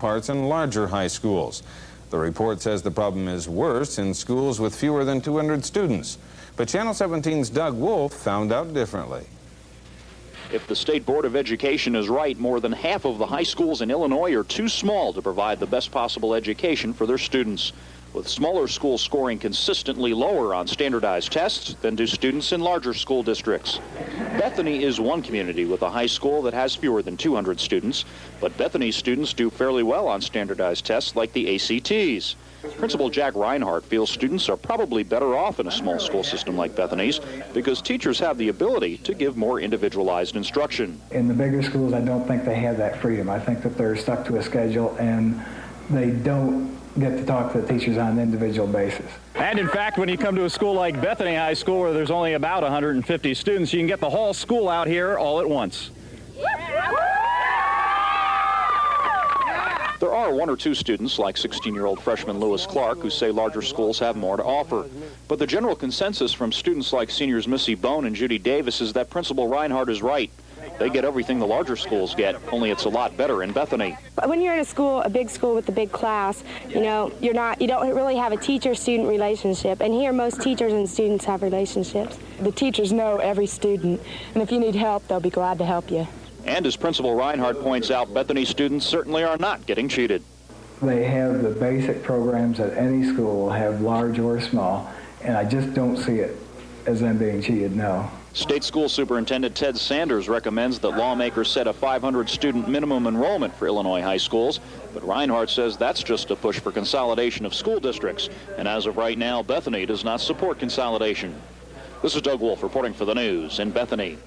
counterparts in larger high schools. The report says the problem is worse in schools with fewer than 200 students. But Channel 17's Doug Wolf found out differently. If the State Board of Education is right, more than half of the high schools in Illinois are too small to provide the best possible education for their students, with smaller schools scoring consistently lower on standardized tests than do students in larger school districts. Bethany is one community with a high school that has fewer than 200 students, but Bethany's students do fairly well on standardized tests like the ACTs. Principal Jack Reinhardt feels students are probably better off in a small school system like Bethany's because teachers have the ability to give more individualized instruction. In the bigger schools, I don't think they have that freedom. I think that they're stuck to a schedule and they don't get to talk to the teachers on an individual basis. And in fact, when you come to a school like Bethany High School where there's only about 150 students, you can get the whole school out here all at once. There are one or two students, like 16-year-old freshman Lewis Clark, who say larger schools have more to offer. But the general consensus from students like seniors Missy Bone and Judy Davis is that Principal Reinhardt is right. They get everything the larger schools get, only it's a lot better in Bethany. When you're in a school, a big school with a big class, you don't really have a teacher-student relationship. And here, most teachers and students have relationships. The teachers know every student, and if you need help, they'll be glad to help you. And as Principal Reinhardt points out, Bethany students certainly are not getting cheated. They have the basic programs that any school have, large or small, and I just don't see it as them being cheated, no. State School Superintendent Ted Sanders recommends that lawmakers set a 500-student minimum enrollment for Illinois high schools, but Reinhardt says that's just a push for consolidation of school districts, and as of right now, Bethany does not support consolidation. This is Doug Wolf reporting for the news in Bethany.